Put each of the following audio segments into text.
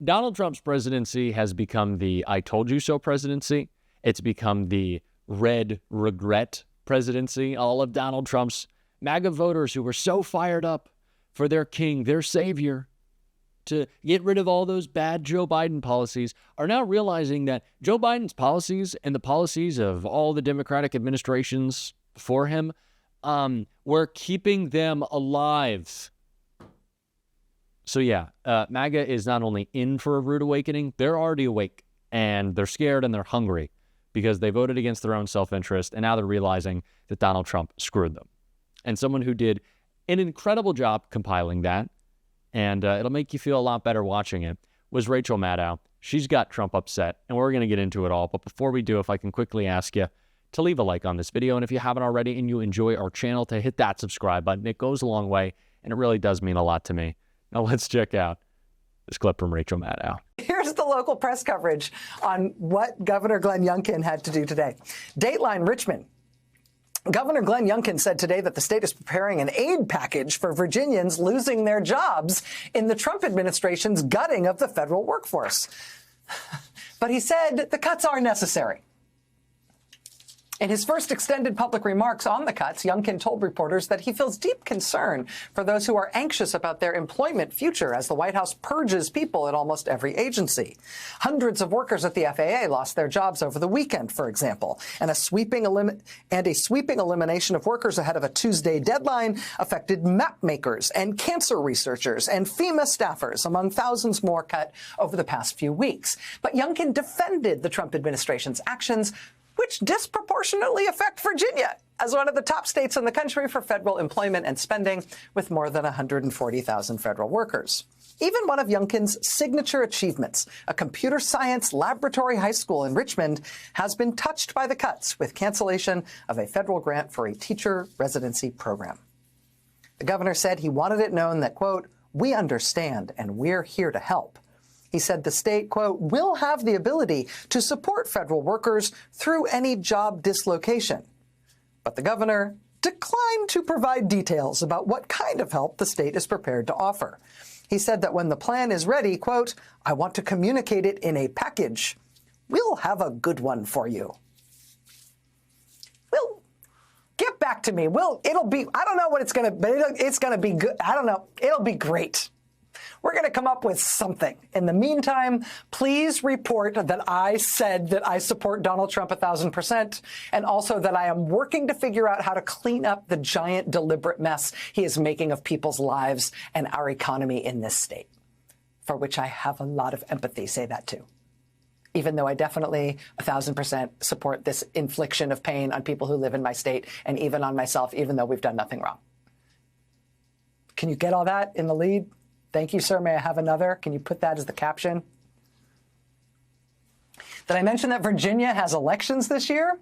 Donald Trump's presidency has become the I told you so presidency. It's become the red regret presidency. All of Donald Trump's MAGA voters who were so fired up for their king, their savior, to get rid of all those bad Joe Biden policies are now realizing that Joe Biden's policies and the policies of all the Democratic administrations before him were keeping them alive. So yeah, MAGA is not only in for a rude awakening, they're already awake, and they're scared and they're hungry because they voted against their own self-interest, and now they're realizing that Donald Trump screwed them. And someone who did an incredible job compiling that, and it'll make you feel a lot better watching it, was Rachel Maddow. She's got Trump upset, and we're going to get into it all. But before we do, if I can quickly ask you to leave a like on this video, and if you haven't already and you enjoy our channel, to hit that subscribe button. It goes a long way, and it really does mean a lot to me. Now let's check out this clip from Rachel Maddow. Here's the local press coverage on what Governor Glenn Youngkin had to do today. Dateline Richmond. Governor Glenn Youngkin said today that the state is preparing an aid package for Virginians losing their jobs in the Trump administration's gutting of the federal workforce. But he said the cuts are necessary. In his first extended public remarks on the cuts, Youngkin told reporters that he feels deep concern for those who are anxious about their employment future as the White House purges people at almost every agency. Hundreds of workers at the FAA lost their jobs over the weekend, for example, and a sweeping elimination of workers ahead of a Tuesday deadline affected map makers and cancer researchers and FEMA staffers, among thousands more cut over the past few weeks. But Youngkin defended the Trump administration's actions, which disproportionately affect Virginia as one of the top states in the country for federal employment and spending, with more than 140,000 federal workers. Even one of Youngkin's signature achievements, a computer science laboratory high school in Richmond, has been touched by the cuts with cancellation of a federal grant for a teacher residency program. The governor said he wanted it known that, quote, "We understand and we're here to help." He said the state, quote, "will have the ability to support federal workers through any job dislocation." But the governor declined to provide details about what kind of help the state is prepared to offer. He said that when the plan is ready, quote, "I want to communicate it in a package. We'll have a good one for you." We'll get back to me. It'll be, I don't know what it's going to be. It's going to be good. I don't know. It'll be great. We're going to come up with something. In the meantime, please report that I said that I support Donald Trump 1,000%, and also that I am working to figure out how to clean up the giant deliberate mess he is making of people's lives and our economy in this state, for which I have a lot of empathy. Say that too. Even though I definitely 1,000% support this infliction of pain on people who live in my state, and even on myself, even though we've done nothing wrong. Can you get all that in the lead? Thank you, sir. May I have another? Can you put that as the caption? Did I mention that Virginia has elections this year?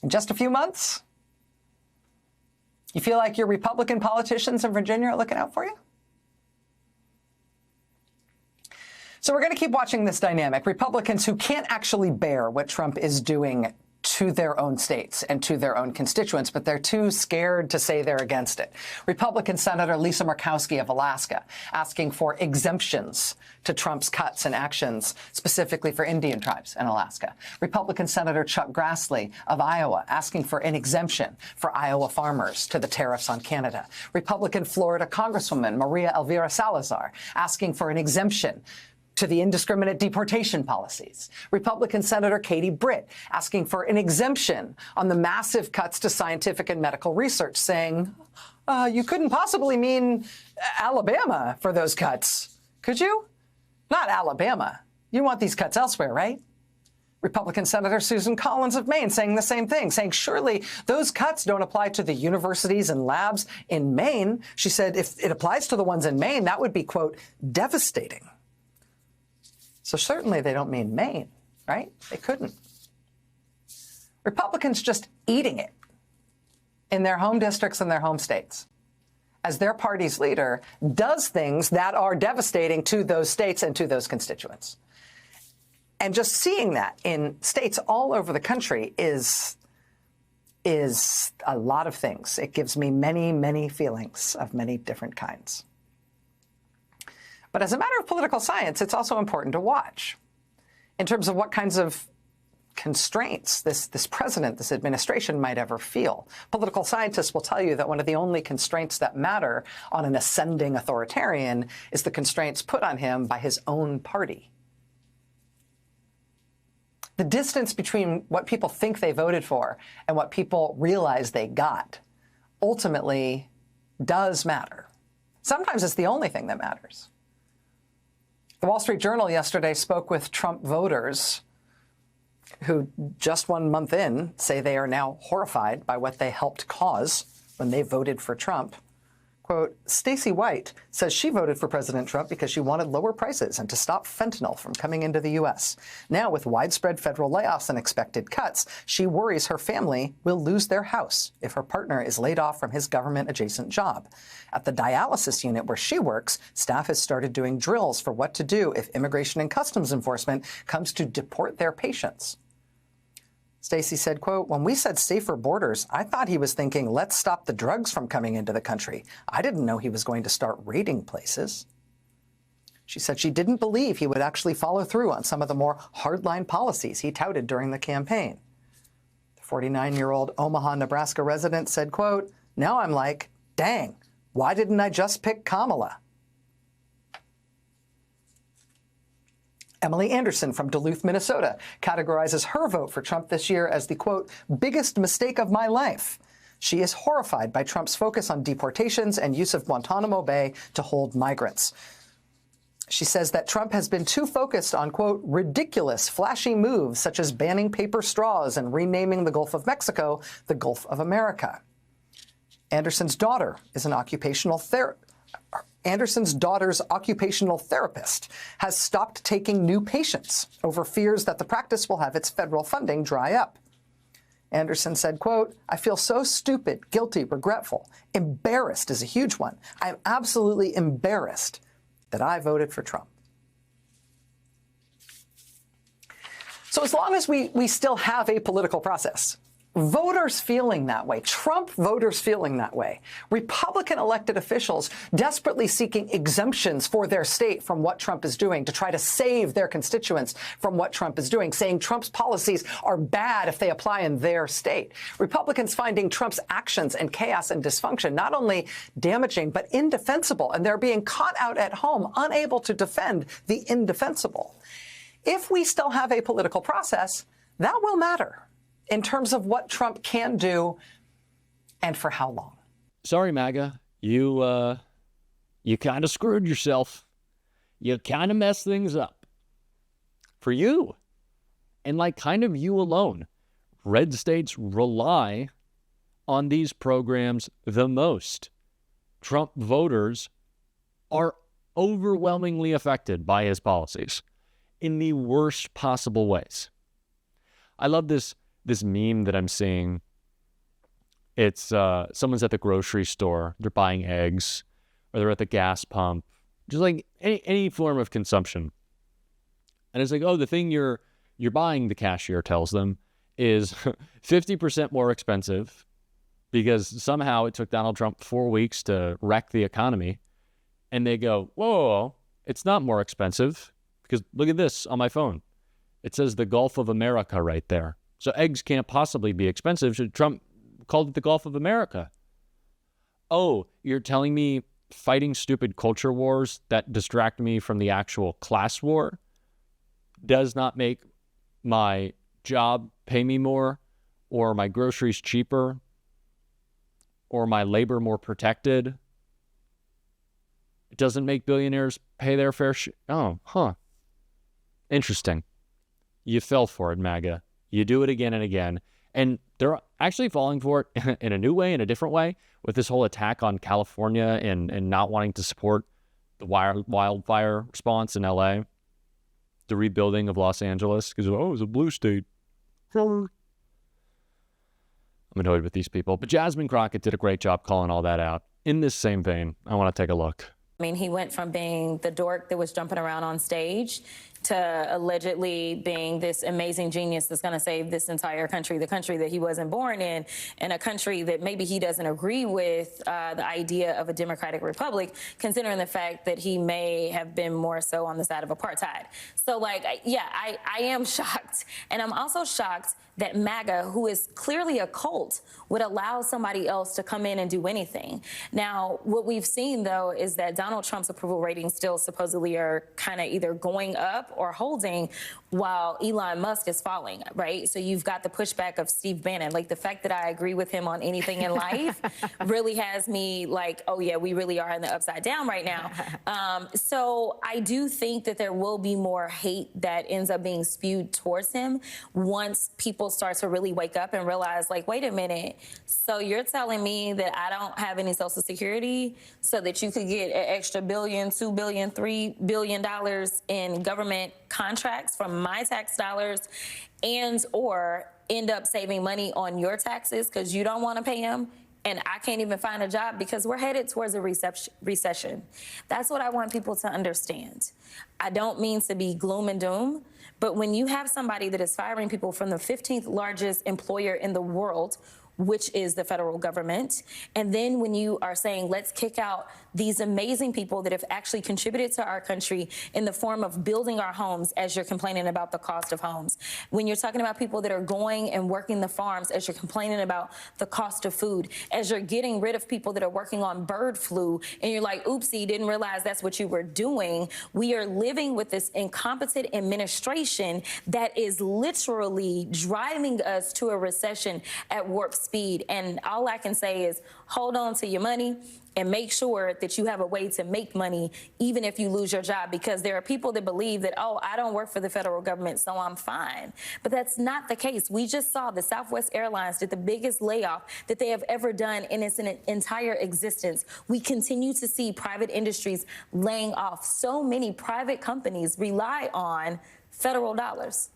In just a few months? You feel like your Republican politicians in Virginia are looking out for you? So we're going to keep watching this dynamic. Republicans who can't actually bear what Trump is doing to their own states and to their own constituents, but they're too scared to say they're against it. Republican Senator Lisa Murkowski of Alaska asking for exemptions to Trump's cuts and actions, specifically for Indian tribes in Alaska. Republican Senator Chuck Grassley of Iowa asking for an exemption for Iowa farmers to the tariffs on Canada. Republican Florida Congresswoman Maria Elvira Salazar asking for an exemption to the indiscriminate deportation policies. Republican Senator Katie Britt asking for an exemption on the massive cuts to scientific and medical research, saying, you couldn't possibly mean Alabama for those cuts, could you? Not Alabama. You want these cuts elsewhere, right? Republican Senator Susan Collins of Maine saying the same thing, saying surely those cuts don't apply to the universities and labs in Maine. She said if it applies to the ones in Maine, that would be, quote, devastating. So certainly they don't mean Maine, right? They couldn't. Republicans just eating it in their home districts and their home states as their party's leader does things that are devastating to those states and to those constituents. And just seeing that in states all over the country is a lot of things. It gives me many, many feelings of many different kinds. But as a matter of political science, it's also important to watch in terms of what kinds of constraints this president, this administration might ever feel. Political scientists will tell you that one of the only constraints that matter on an ascending authoritarian is the constraints put on him by his own party. The distance between what people think they voted for and what people realize they got ultimately does matter. Sometimes it's the only thing that matters. The Wall Street Journal yesterday spoke with Trump voters who just 1 month in say they are now horrified by what they helped cause when they voted for Trump. Quote, Stacey White says she voted for President Trump because she wanted lower prices and to stop fentanyl from coming into the U.S. Now, with widespread federal layoffs and expected cuts, she worries her family will lose their house if her partner is laid off from his government-adjacent job. At the dialysis unit where she works, staff has started doing drills for what to do if Immigration and Customs Enforcement comes to deport their patients. Stacey said, quote, when we said safer borders, I thought he was thinking, let's stop the drugs from coming into the country. I didn't know he was going to start raiding places. She said she didn't believe he would actually follow through on some of the more hardline policies he touted during the campaign. The 49-year-old Omaha, Nebraska resident said, quote, now I'm like, dang, why didn't I just pick Kamala? Emily Anderson from Duluth, Minnesota, categorizes her vote for Trump this year as the, quote, biggest mistake of my life. She is horrified by Trump's focus on deportations and use of Guantanamo Bay to hold migrants. She says that Trump has been too focused on, quote, ridiculous, flashy moves such as banning paper straws and renaming the Gulf of Mexico the Gulf of America. Anderson's daughter is an Anderson's daughter's occupational therapist has stopped taking new patients over fears that the practice will have its federal funding dry up. Anderson said, quote, I feel so stupid, guilty, regretful. Embarrassed is a huge one. I'm absolutely embarrassed that I voted for Trump. So as long as we still have a political process, voters feeling that way, Trump voters feeling that way, Republican elected officials desperately seeking exemptions for their state from what Trump is doing to try to save their constituents from what Trump is doing, saying Trump's policies are bad if they apply in their state. Republicans finding Trump's actions and chaos and dysfunction not only damaging but indefensible, and they're being caught out at home, unable to defend the indefensible. If we still have a political process, that will matter in terms of what Trump can do and for how long. Sorry, MAGA. You kind of screwed yourself. You kind of messed things up. For you. And like kind of you alone. Red states rely on these programs the most. Trump voters are overwhelmingly affected by his policies in the worst possible ways. I love this meme that I'm seeing. It's someone's at the grocery store, they're buying eggs, or they're at the gas pump, just like any form of consumption. And it's like, oh, the thing you're buying, the cashier tells them, is 50% more expensive because somehow it took Donald Trump 4 weeks to wreck the economy. And they go, whoa, it's not more expensive because look at this on my phone. It says the Gulf of America right there. So eggs can't possibly be expensive. So Trump called it the Gulf of America. Oh, you're telling me fighting stupid culture wars that distract me from the actual class war does not make my job pay me more, or my groceries cheaper, or my labor more protected? It doesn't make billionaires pay their fair share. Oh, huh. Interesting. You fell for it, MAGA. You do it again and again. And they're actually falling for it in a new way, in a different way, with this whole attack on California and not wanting to support the wildfire response in LA, the rebuilding of Los Angeles, because, oh, it's a blue state. I'm annoyed with these people. But Jasmine Crockett did a great job calling all that out. In this same vein, I want to take a look. I mean, he went from being the dork that was jumping around on stage to allegedly being this amazing genius that's going to save this entire country, the country that he wasn't born in, and a country that maybe he doesn't agree with the idea of a democratic republic, considering the fact that he may have been more so on the side of apartheid. So, like, yeah, I am shocked. And I'm also shocked that MAGA, who is clearly a cult, would allow somebody else to come in and do anything. Now, what we've seen, though, is that Donald Trump's approval ratings still supposedly are kind of either going up or holding, while Elon Musk is falling, right? So you've got the pushback of Steve Bannon. Like, the fact that I agree with him on anything in life really has me like, oh, yeah, we really are in the upside down right now. So I do think that there will be more hate that ends up being spewed towards him once people start to really wake up and realize, like, wait a minute, so you're telling me that I don't have any Social Security so that you could get an extra $1 billion, $2 billion, $3 billion in government contracts from my tax dollars, and or end up saving money on your taxes because you don't want to pay them, and I can't even find a job because we're headed towards a recession. That's what I want people to understand. I don't mean to be gloom and doom, but when you have somebody that is firing people from the 15th largest employer in the world, which is the federal government, and then when you are saying, let's kick out these amazing people that have actually contributed to our country in the form of building our homes, as you're complaining about the cost of homes. When you're talking about people that are going and working the farms, as you're complaining about the cost of food, as you're getting rid of people that are working on bird flu, and you're like, oopsie, didn't realize that's what you were doing. We are living with this incompetent administration that is literally driving us to a recession at warp speed. And all I can say is hold on to your money and make sure that you have a way to make money even if you lose your job, because there are people that believe that, oh, I don't work for the federal government, so I'm fine. But that's not the case. We just saw the Southwest Airlines did the biggest layoff that they have ever done in its entire existence. We continue to see private industries laying off. So many private companies rely on federal dollars.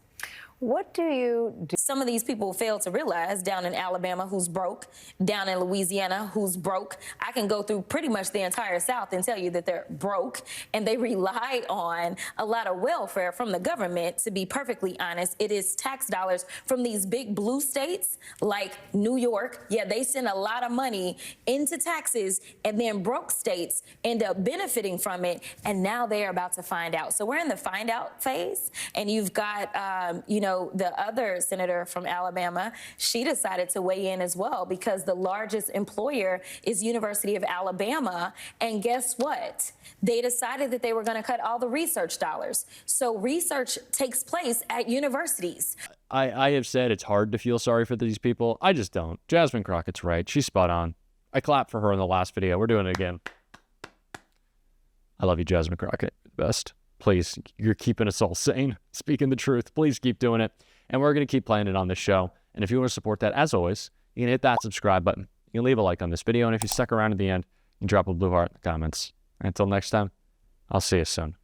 What do you do? Some of these people fail to realize, down in Alabama, who's broke, down in Louisiana, who's broke. I can go through pretty much the entire South and tell you that they're broke, and they rely on a lot of welfare from the government. To be perfectly honest, it is tax dollars from these big blue states like New York. Yeah, they send a lot of money into taxes, and then broke states end up benefiting from it, and now they are about to find out. So we're in the find out phase, and you've got, the other senator from Alabama, she decided to weigh in as well, because the largest employer is University of Alabama. And guess what? They decided that they were going to cut all the research dollars. So research takes place at universities. I have said it's hard to feel sorry for these people. I just don't. Jasmine Crockett's right. She's spot on. I clapped for her in the last video. We're doing it again. I love you, Jasmine Crockett. Best. Please, you're keeping us all sane, speaking the truth. Please keep doing it. And we're going to keep playing it on this show. And if you want to support that, as always, you can hit that subscribe button. You can leave a like on this video. And if you stuck around to the end, you can drop a blue heart in the comments. Until next time, I'll see you soon.